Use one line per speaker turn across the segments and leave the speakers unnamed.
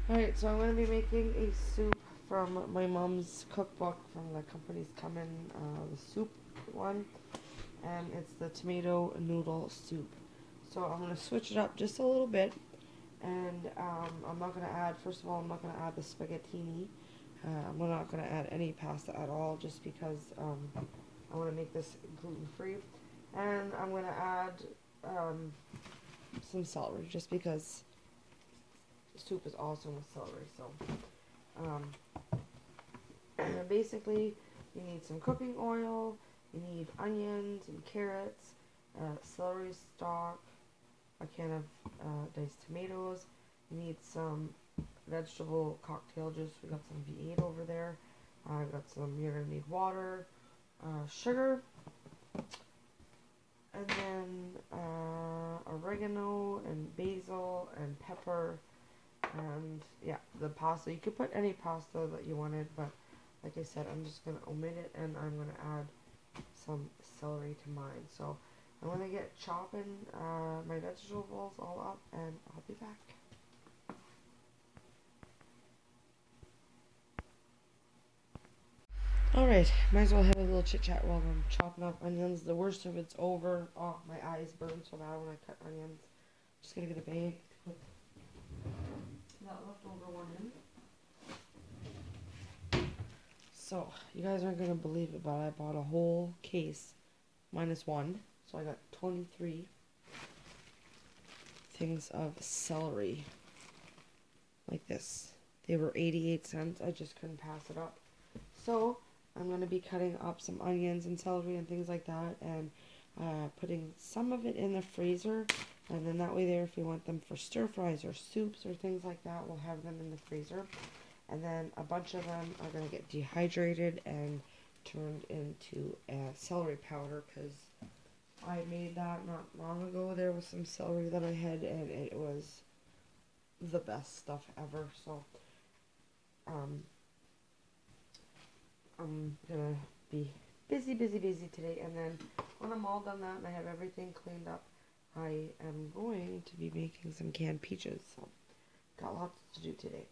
Alright, so I'm going to be making a soup from my mom's cookbook from the company's coming, the soup one, and it's the tomato noodle soup. So I'm going to switch it up just a little bit, and I'm not going to add, first of all, I'm not going to add the spaghettini. I'm not going to add any pasta at all just because I want to make this gluten-free. And I'm going to add some celery just because soup is awesome with celery. So um, basically you need some cooking oil, you need onions and carrots, celery stalk, a can of diced tomatoes, you need some vegetable cocktail juice. We got some V8 over there. I got some, you're going to need water, sugar, and then oregano and basil and pepper. And yeah, the pasta, you could put any pasta that you wanted, but like I said, I'm just going to omit it, and I'm going to add some celery to mine. So I'm going to get chopping my vegetables all up, and I'll be back. Alright, might as well have a little chit chat while I'm chopping up onions. The worst of it's over. Oh, my eyes burn so bad when I cut onions. Just gonna get a bag to put that leftover one in. So, you guys aren't gonna believe it, but I bought a whole case minus one. So I got 23 things of celery. Like this. They were 88 cents. I just couldn't pass it up. So, I'm going to be cutting up some onions and celery and things like that, and putting some of it in the freezer, and then that way there, if you want them for stir fries or soups or things like that, we'll have them in the freezer. And then a bunch of them are going to get dehydrated and turned into celery powder, because I made that not long ago. There was some celery that I had, and it was the best stuff ever. So I'm gonna be busy today, and then when I'm all done that and I have everything cleaned up, I am going to be making some canned peaches. So got lots to do today.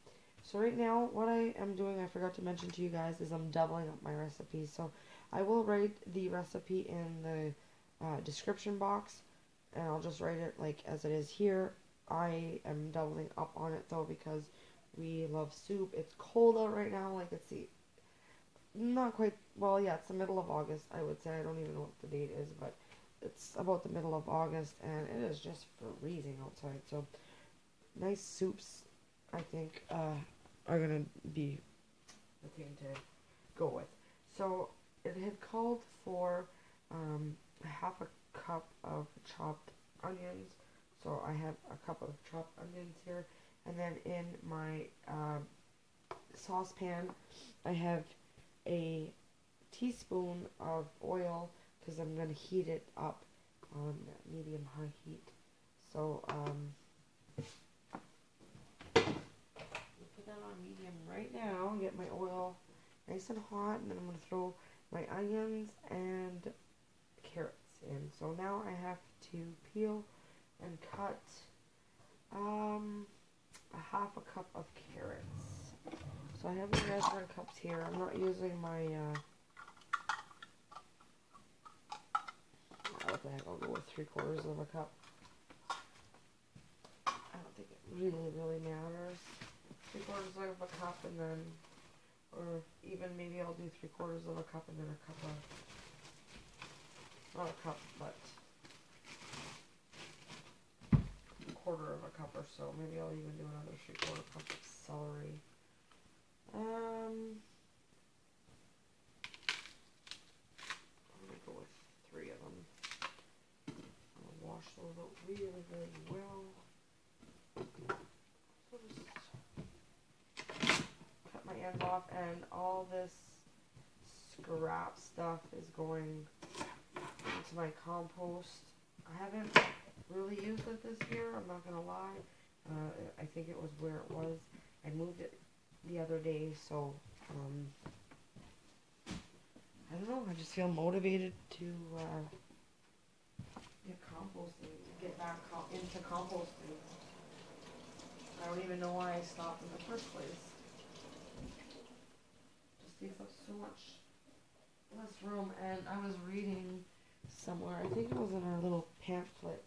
So right now, what I am doing, I forgot to mention to you guys, is I'm doubling up my recipes. So I will write the recipe in the description box, and I'll just write it like as it is here. I am doubling up on it though, because we love soup. It's cold out right now, like it's the not quite, well, yeah, it's the middle of August, I would say. I don't even know what the date is, but it's about the middle of August, and it is just freezing outside. So, nice soups, I think, are going to be the thing to go with. So, it had called for half a cup of chopped onions. So, I have a cup of chopped onions here. And then in my saucepan, I have a teaspoon of oil, because I'm going to heat it up on medium-high heat. So, put that on medium right now, get my oil nice and hot, and then I'm going to throw my onions and carrots in. So now I have to peel and cut a half a cup of carrots. So I have the measuring cups here. I'm not using my, what the heck, I'll go with 3/4 of a cup. I don't think it really matters. 3/4 of a cup, and then, or even maybe I'll do 3/4 of a cup and then a cup of, not a cup, but a quarter of a cup or so. Maybe I'll even do another 3/4 cup of celery. I'm gonna go with 3 of them. I'll wash those out really well. So just cut my ends off, and all this scrap stuff is going into my compost. I haven't really used it this year, I'm not gonna lie. I think it was where it was. I moved it the other day, so I don't know, I just feel motivated to get composting, get back into composting. I don't even know why I stopped in the first place. Just takes up so much less room. And I was reading somewhere, I think it was in our little pamphlet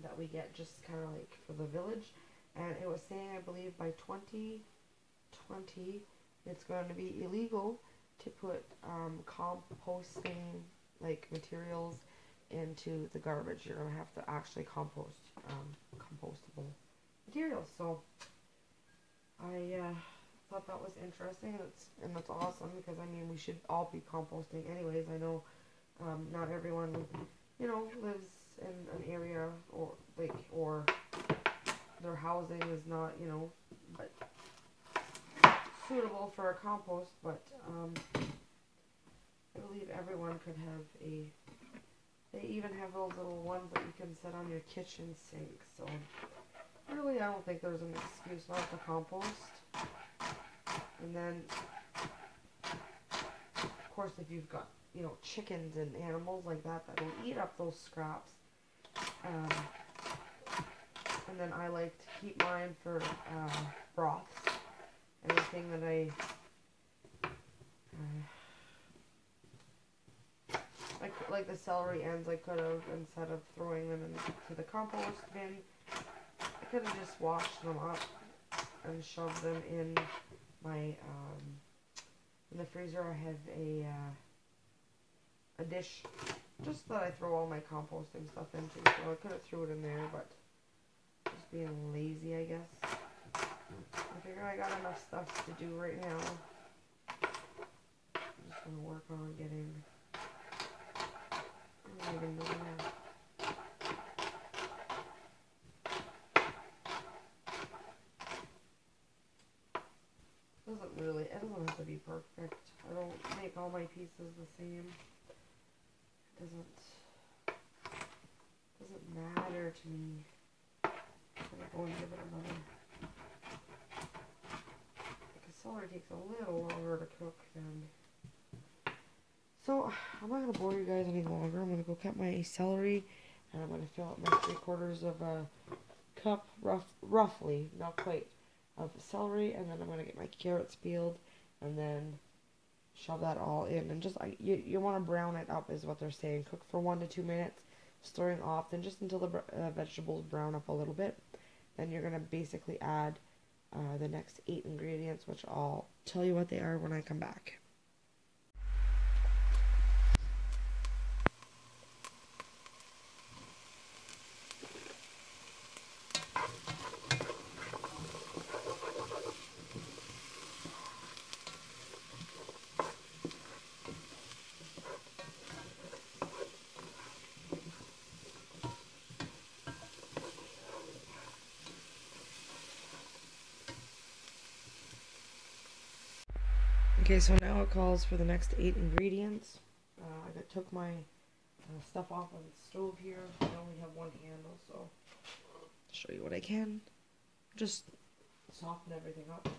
that we get just kind of like for the village. And it was saying, I believe, by 2020, it's going to be illegal to put composting like materials into the garbage. You're going to have to actually compost compostable materials. So I thought that was interesting. And that's awesome because I mean we should all be composting anyways. I know not everyone lives in an area or their housing is not but suitable for a compost, but I believe everyone could have they even have those little ones that you can set on your kitchen sink. So really I don't think there's an excuse not to compost. And then of course if you've got chickens and animals like that will eat up those scraps, and then I like to keep mine for broths. Anything that like the celery ends, I could have, instead of throwing them into the compost bin, I could have just washed them up and shoved them in my in the freezer. I have a dish just that I throw all my composting stuff into, so I could have threw it in there, but just being lazy, I guess. I figure I got enough stuff to do right now. I'm just gonna work on getting. I don't even know that. It doesn't have to be perfect. I don't make all my pieces the same. It doesn't matter to me. I'm gonna go and give it another. Because celery takes a little longer to cook than. So I'm not gonna bore you guys any longer. I'm gonna go cut my celery, and I'm gonna fill up my 3/4 of a cup, roughly, not quite, of celery, and then I'm gonna get my carrots peeled, and then shove that all in, and just you want to brown it up is what they're saying. Cook for 1 to 2 minutes, stirring often, just until the vegetables brown up a little bit. Then you're gonna basically add the next 8 ingredients, which I'll tell you what they are when I come back. Okay, so now it calls for the next 8 ingredients. I took my stuff off of the stove here. I only have one handle, so I'll show you what I can. Just soften everything up.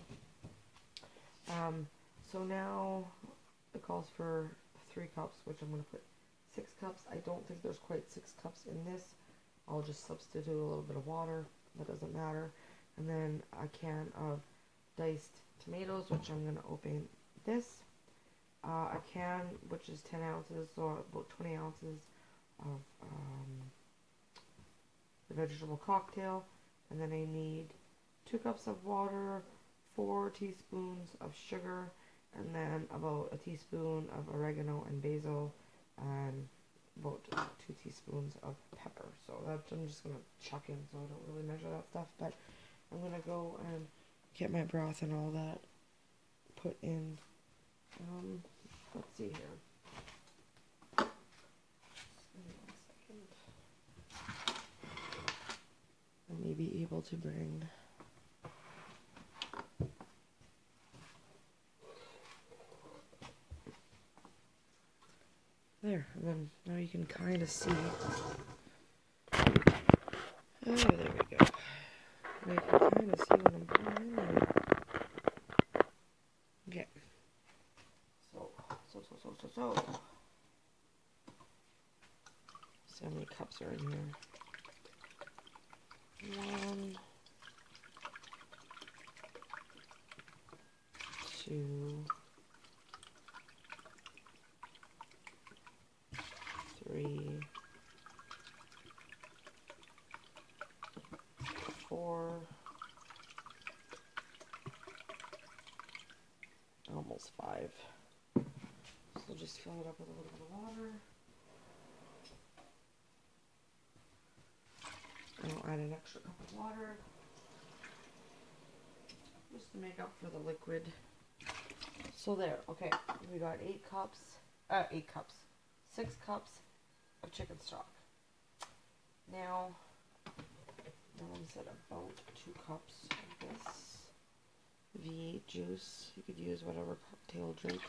So now it calls for 3 cups, which I'm going to put 6 cups. I don't think there's quite 6 cups in this. I'll just substitute a little bit of water. That doesn't matter. And then a can of diced tomatoes, which I'm going to open this. A can, which is 10 ounces, so about 20 ounces of the vegetable cocktail. And then I need 2 cups of water, 4 teaspoons of sugar, and then about a teaspoon of oregano and basil, and about 2 teaspoons of pepper. So that I'm just going to chuck in, so I don't really measure that stuff, but I'm going to go and get my broth and all that put in. Let's see here. Give me 1 second. I may be able to bring there, and then now you can kind of see. Oh, there we go. And I can kind of see what I'm putting in there. Okay. So. See how many cups are in here. 1, 2, 3, 4, almost 5. So just fill it up with a little bit of water. I'll add an extra cup of water just to make up for the liquid. So there, okay, we got 6 cups of chicken stock. Now, Mom said about 2 cups of this V juice. You could use whatever cocktail drink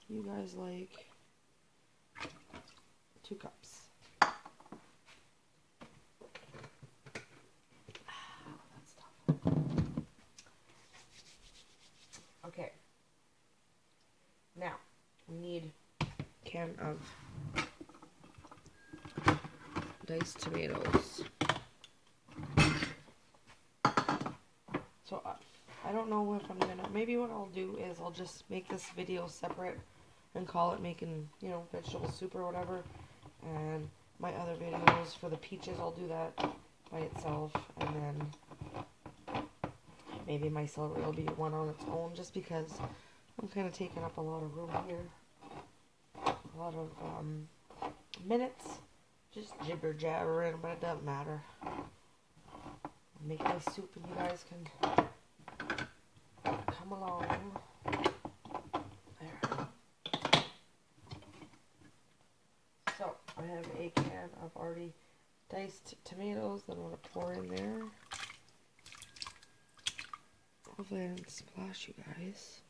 you guys like. 2 cups. That's tough. Okay. Now, we need a can of diced tomatoes. So, I don't know if I'm gonna, maybe what I'll do is I'll just make this video separate and call it making, you know, vegetable soup or whatever. And my other videos for the peaches, I'll do that by itself. And then maybe my celery will be one on its own, just because I'm kind of taking up a lot of room here. A lot of minutes. Just jibber jabbering, but it doesn't matter. I'll make my soup and you guys can come along. There. So, I have a can of already diced tomatoes that I'm going to pour in there. Hopefully I didn't splash you guys.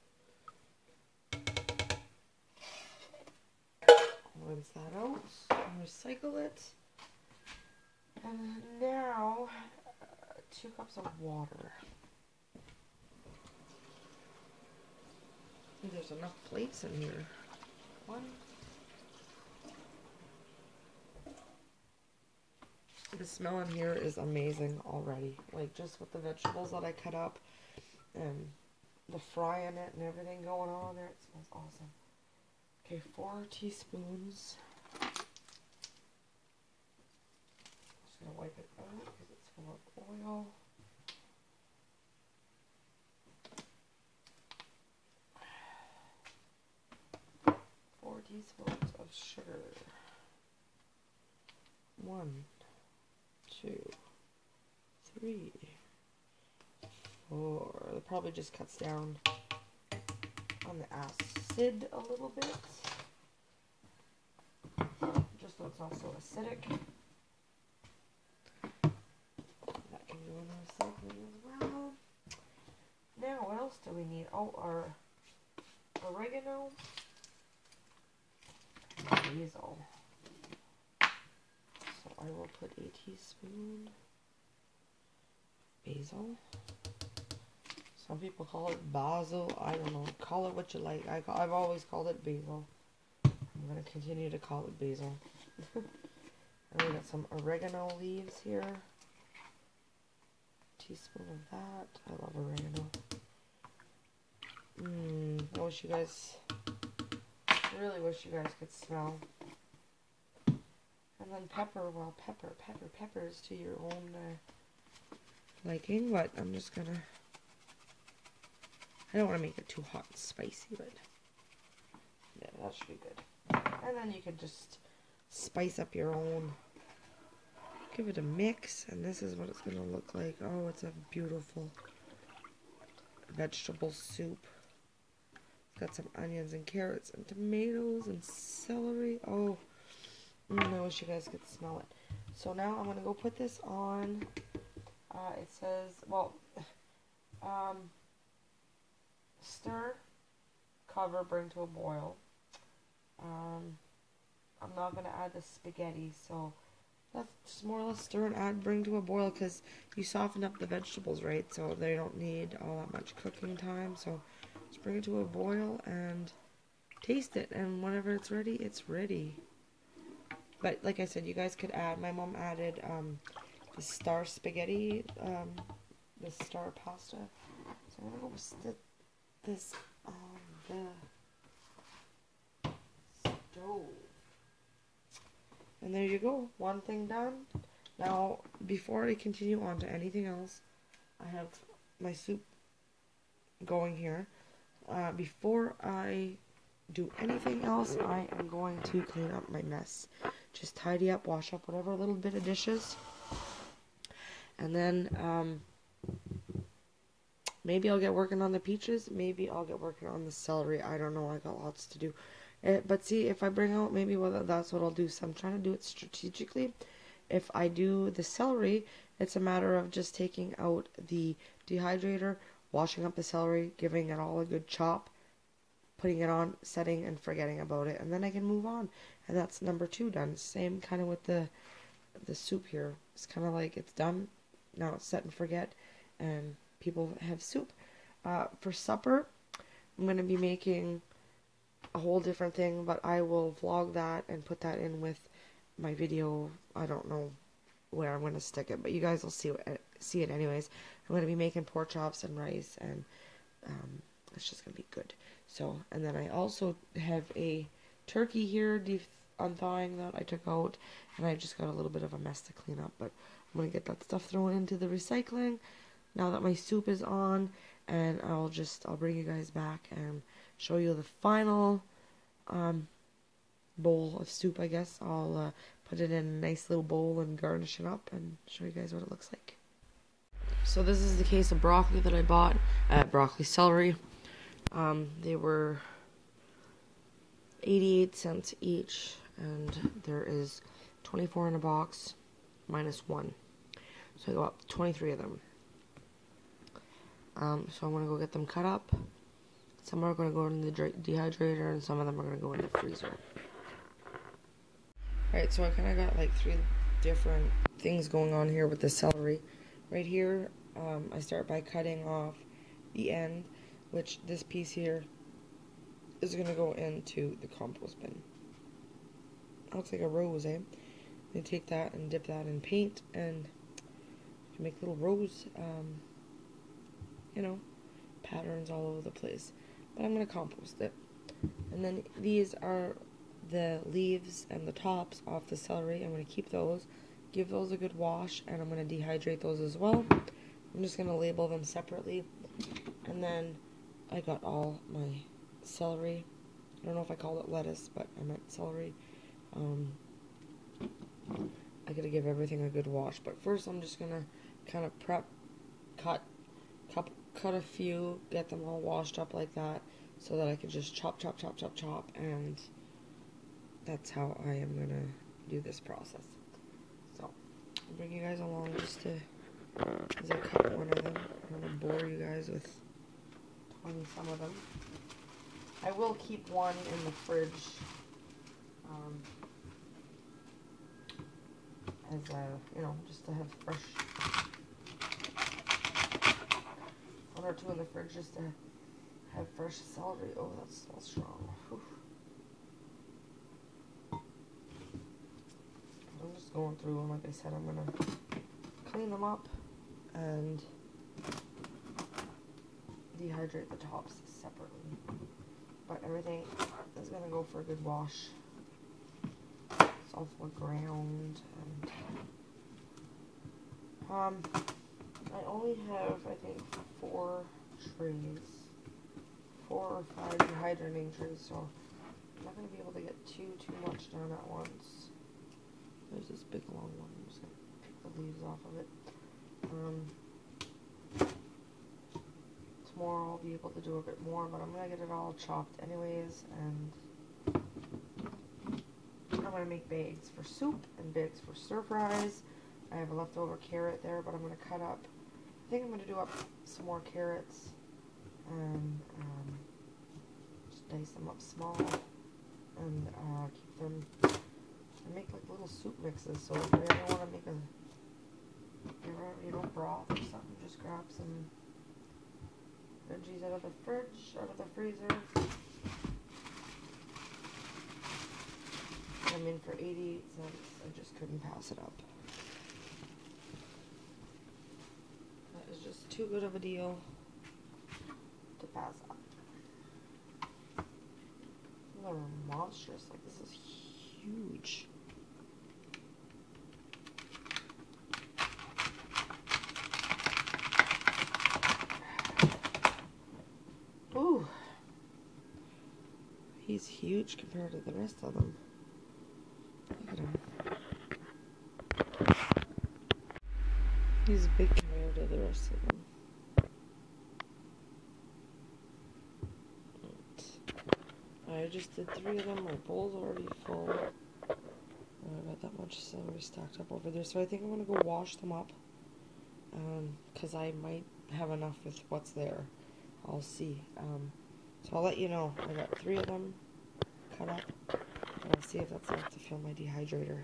Rinse that out, recycle it, and now 2 cups of water. I think there's enough plates in here. 1. The smell in here is amazing already. Like, just with the vegetables that I cut up and the fry in it and everything going on there, it smells awesome. Okay, 4 teaspoons. I'm just going to wipe it out because it's full of oil. Four teaspoons of sugar. 1, 2, 3, 4. It probably just cuts down on the acid a little bit, just so it's not so acidic. That can go in our recycling as well. Now, what else do we need? Oh, our oregano, basil. So I will put a teaspoon basil. Some people call it basil. I don't know. Call it what you like. I've always called it basil. I'm going to continue to call it basil. And we got some oregano leaves here. Teaspoon of that. I love oregano. I wish you guys, really wish you guys could smell. And then pepper. Well, peppers to your own liking. But I'm just going to, I don't want to make it too hot and spicy, but yeah, that should be good. And then you can just spice up your own. Give it a mix, and this is what it's going to look like. Oh, it's a beautiful vegetable soup. It's got some onions and carrots and tomatoes and celery. Oh, I wish you guys could smell it. So now I'm going to go put this on. It says, well, stir, cover, bring to a boil. I'm not going to add the spaghetti, so let's just more or less stir and add, bring to a boil, because you soften up the vegetables, right? So they don't need all that much cooking time. So just bring it to a boil and taste it, and whenever it's ready, it's ready. But like I said, you guys could add, my mom added the star spaghetti, the star pasta. So I'm gonna go stick this on the stove. And there you go, one thing done. Now, before I continue on to anything else, I have my soup going here. Before I do anything else, I am going to clean up my mess. Just tidy up, wash up whatever little bit of dishes. And then, maybe I'll get working on the peaches. Maybe I'll get working on the celery. I don't know. I got lots to do. But see, if I bring out, maybe that's what I'll do. So I'm trying to do it strategically. If I do the celery, it's a matter of just taking out the dehydrator, washing up the celery, giving it all a good chop, putting it on, setting, and forgetting about it. And then I can move on. And that's number 2 done. Same kind of with the soup here. It's kind of like it's done. Now it's set and forget. And people have soup. For supper, I'm going to be making a whole different thing, but I will vlog that and put that in with my video. I don't know where I'm going to stick it, but you guys will see it anyways. I'm going to be making pork chops and rice, and it's just going to be good. So, and then I also have a turkey here unthawing that I took out, and I just got a little bit of a mess to clean up, but I'm going to get that stuff thrown into the recycling now that my soup is on, and I'll bring you guys back and show you the final bowl of soup, I guess. I'll put it in a nice little bowl and garnish it up and show you guys what it looks like. So this is the case of broccoli that I bought at celery. They were 88 cents each, and there is 24 in a box minus 1. So I got 23 of them. So I'm going to go get them cut up. Some are going to go in the dehydrator, and some of them are going to go in the freezer. Alright, so I kind of got like 3 different things going on here with the celery. Right here, I start by cutting off the end, which this piece here is going to go into the compost bin. Looks like a rose, eh? You take that and dip that in paint, and you can make little rose, patterns all over the place. But I'm going to compost it. And then these are the leaves and the tops off the celery. I'm going to keep those, give those a good wash, and I'm going to dehydrate those as well. I'm just going to label them separately. And then I got all my celery. I don't know if I called it lettuce, but I meant celery. I gotta give everything a good wash. But first I'm just going to kind of cut a few, get them all washed up like that, so that I can just chop, and that's how I am going to do this process. So, I'll bring you guys along just to, as I cut one of them. I'm going to bore you guys with 20 some of them. I will keep one in the fridge as a, just to have fresh, 1 or 2 in the fridge just to have fresh celery. Oh, that smells strong. Whew. I'm just going through them. Like I said, I'm going to clean them up and dehydrate the tops separately. But everything is going to go for a good wash. It's all for ground. And I only have, I think, 4 trays. 4 or 5 dehydrating trays, so I'm not going to be able to get too much done at once. There's this big long one. I'm just going to pick the leaves off of it. Tomorrow I'll be able to do a bit more, but I'm going to get it all chopped anyways, and I'm going to make bags for soup and bags for stir fries. I have a leftover carrot there, but I'm going to cut up, I think I'm going to do up some more carrots, and just dice them up small, and keep them, and make like little soup mixes. So if you ever want to make broth or something, just grab some veggies out of the fridge, out of the freezer. I mean, for 88 cents, I just couldn't pass it up. too good of a deal to pass up. They're monstrous. Like, this is huge. Ooh. He's huge compared to the rest of them. Look at him. He's big compared to the rest of them. I just did 3 of them. My bowl's already full. I got that much celery stacked up over there. So I think I'm going to go wash them up. Because I might have enough with what's there. I'll see. So I'll let you know. I got 3 of them cut up. And I'll see if that's enough to fill my dehydrator.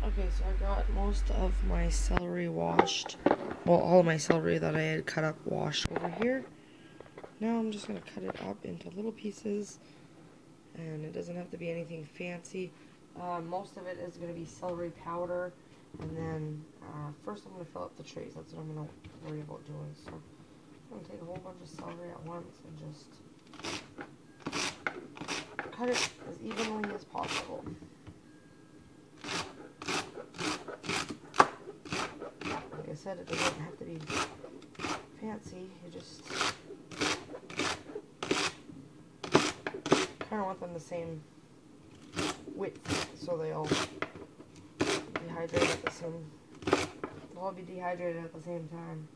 Okay, so I got most of my celery washed. Well, all of my celery that I had cut up washed over here. Now I'm just going to cut it up into little pieces. And it doesn't have to be anything fancy. Most of it is going to be celery powder. And then first I'm going to fill up the trays. That's what I'm going to worry about doing. So I'm going to take a whole bunch of celery at once and just cut it as evenly as possible. Like I said, it doesn't have to be fancy. You just kind of want them the same width so they all dehydrate at the same. They'll all be dehydrated at the same time.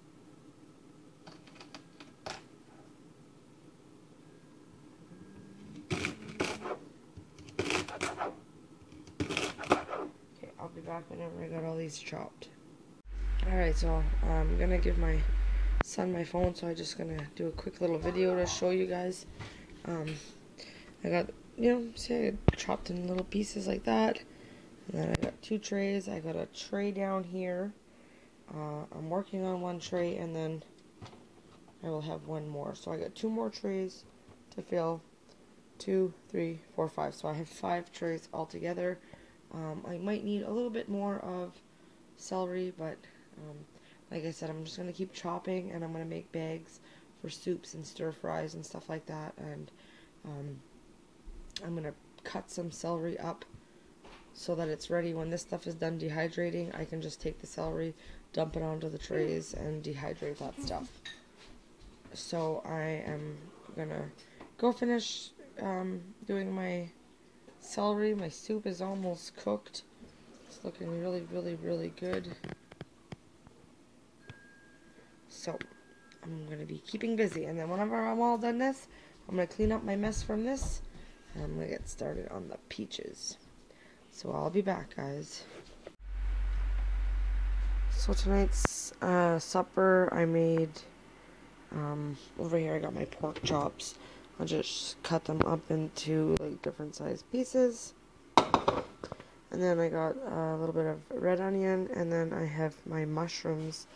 Okay, I'll be back whenever I got all these chopped. Alright, so I'm gonna give my son my phone, so I'm just gonna do a quick little video to show you guys. I got, see, I chopped in little pieces like that. And then I got 2 trays. I got a tray down here. I'm working on 1 tray, and then I will have 1 more. So I got 2 more trays to fill. 2, 3, 4, 5. So I have 5 trays altogether. I might need a little bit more of celery, but like I said, I'm just going to keep chopping, and I'm going to make bags for soups and stir fries and stuff like that. And I'm going to cut some celery up so that it's ready. When this stuff is done dehydrating, I can just take the celery, dump it onto the trays, and dehydrate that stuff. So I am going to go finish doing my celery. My soup is almost cooked. It's looking really, really, really good. So I'm going to be keeping busy. And then whenever I'm all done this, I'm going to clean up my mess from this. And I'm going to get started on the peaches. So I'll be back, guys. So tonight's supper, I made, over here I got my pork chops. I'll just cut them up into like different sized pieces. And then I got a little bit of red onion, and then I have my mushrooms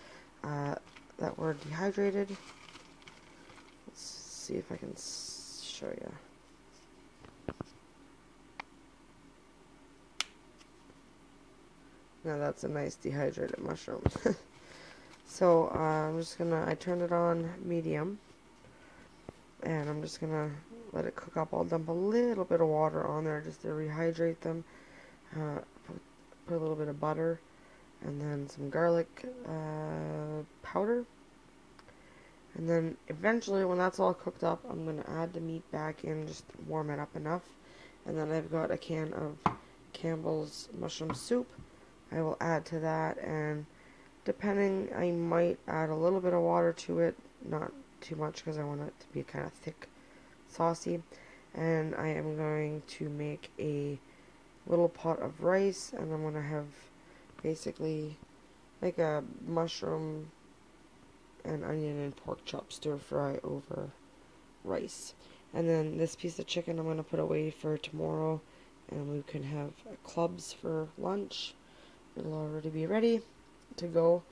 that were dehydrated. Let's see if I can show you. Now that's a nice dehydrated mushroom. So I turned it on medium, and I'm just gonna let it cook up. I'll dump a little bit of water on there just to rehydrate them. Put a little bit of butter, and then some garlic powder. And then eventually, when that's all cooked up, I'm gonna add the meat back in, just warm it up enough. And then I've got a can of Campbell's mushroom soup. I will add to that, and depending, I might add a little bit of water to it, not too much because I want it to be kind of thick, saucy. And I am going to make a little pot of rice, and I'm going to have basically like a mushroom and onion and pork chop stir fry over rice. And then this piece of chicken I'm going to put away for tomorrow, and we can have clubs for lunch. It'll already be ready to go,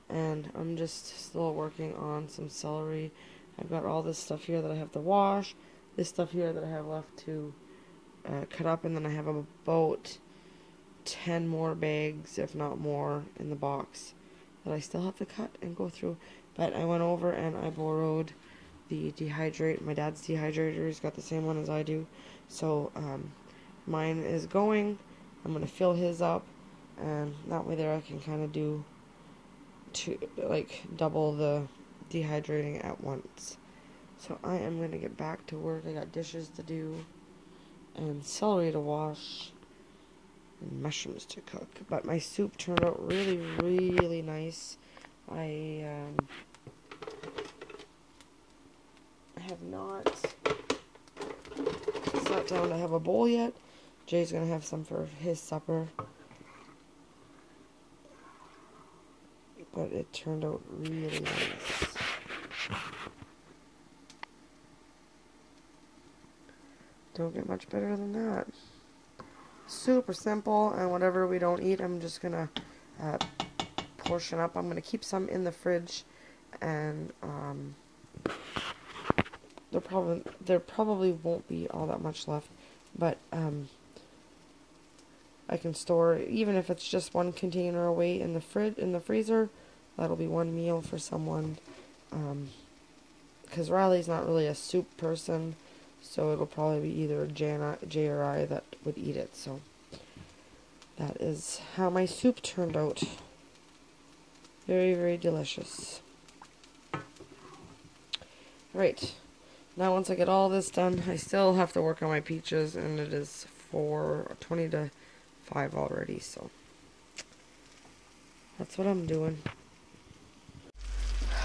and I'm just still working on some celery. I've got all this stuff here that I have to wash, this stuff here that I have left to cut up, and then I have about 10 more bags, if not more, in the box that I still have to cut and go through. But I went over and I borrowed the my dad's dehydrator. He's got the same one as I do. So mine is going. I'm going to fill his up, and that way there I can kind of do double the dehydrating at once. So I am going to get back to work. I got dishes to do and celery to wash and mushrooms to cook. But my soup turned out really, really nice. I have not sat down to have a bowl yet. Jay's going to have some for his supper. But it turned out really nice. Don't get much better than that. Super simple, and whatever we don't eat, I'm just gonna portion up. I'm gonna keep some in the fridge, and there probably won't be all that much left, but I can store, even if it's just one container away in the freezer. That'll be one meal for someone. Because Riley's not really a soup person. So it'll probably be either Jay or I that would eat it. So that is how my soup turned out. Very, very delicious. Right. Now once I get all this done, I still have to work on my peaches, and it is 4:20 to 5 already. So that's what I'm doing.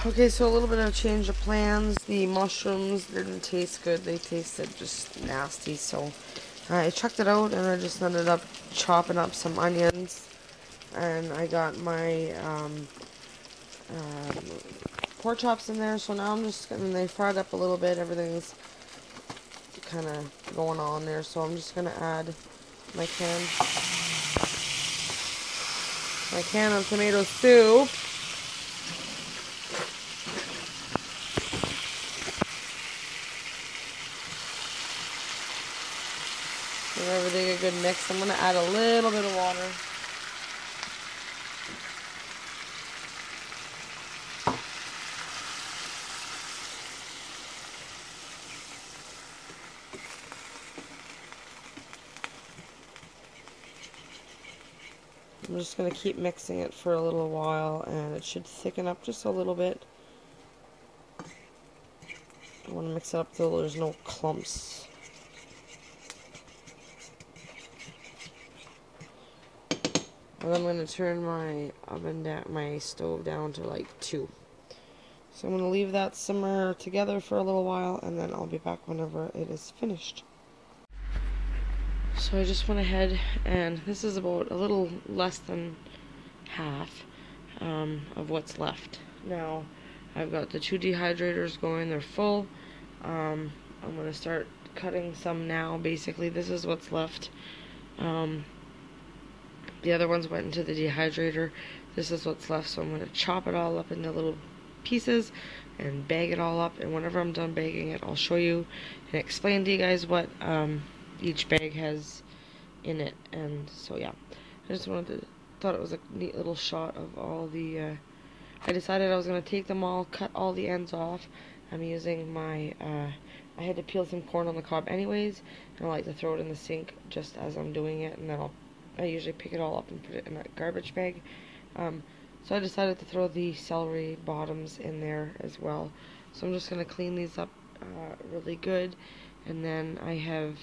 Okay, so a little bit of change of plans. The mushrooms didn't taste good. They tasted just nasty. So I chucked it out, and I just ended up chopping up some onions. And I got my pork chops in there. So now I'm just going to, they fried up a little bit. Everything's kind of going on there. So I'm just going to add my can of tomato soup. Give everything a good mix. I'm going to add a little bit of water. I'm just going to keep mixing it for a little while, and it should thicken up just a little bit. I want to mix it up till there's no clumps. And I'm going to turn my stove down to like 2. So I'm going to leave that simmer together for a little while, and then I'll be back whenever it is finished. So I just went ahead, and this is about a little less than half of what's left. Now I've got the 2 dehydrators going, they're full. I'm going to start cutting some now. Basically this is what's left. The other ones went into the dehydrator. This is what's left, so I'm going to chop it all up into little pieces and bag it all up, and whenever I'm done bagging it, I'll show you and explain to you guys what each bag has in it. And so yeah, I just thought it was a neat little shot of all the I decided I was going to take them all, cut all the ends off. I'm using my I had to peel some corn on the cob anyways, and I like to throw it in the sink just as I'm doing it, and then I usually pick it all up and put it in a garbage bag. So I decided to throw the celery bottoms in there as well. So I'm just going to clean these up really good, and then I have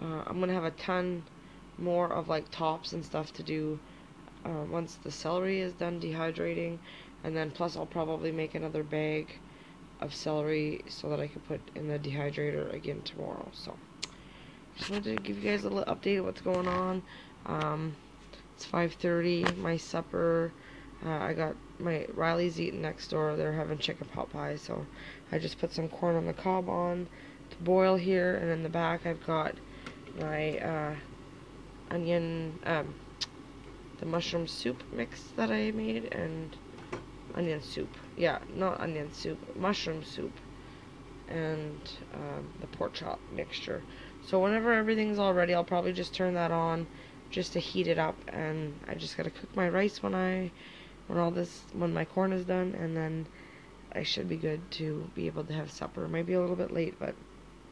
I'm going to have a ton more of like tops and stuff to do once the celery is done dehydrating, and then plus I'll probably make another bag of celery so that I can put in the dehydrator again tomorrow. So just wanted to give you guys a little update of what's going on. It's 5:30. My supper, I got Riley's eating next door. They're having chicken pot pie, so I just put some corn on the cob on to boil here, and in the back I've got my onion, the mushroom soup mix that I made, and onion soup. Yeah, not onion soup, mushroom soup, and the pork chop mixture. So whenever everything's all ready, I'll probably just turn that on just to heat it up, and I just gotta cook my rice when when my corn is done, and then I should be good to be able to have supper. Maybe a little bit late, but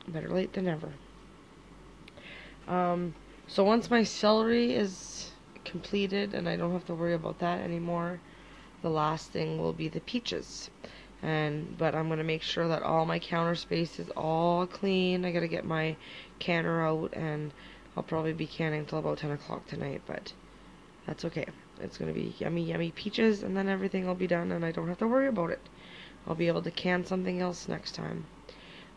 better late than never. So once my celery is completed and I don't have to worry about that anymore, the last thing will be the peaches. But I'm gonna make sure that all my counter space is all clean. I gotta get my canner out, and I'll probably be canning till about 10 o'clock tonight, but that's okay. It's gonna be yummy, yummy peaches, and then everything will be done, and I don't have to worry about it. I'll be able to can something else next time.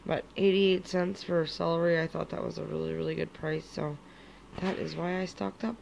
But 88 cents for celery, I thought that was a really, really good price, so that is why I stocked up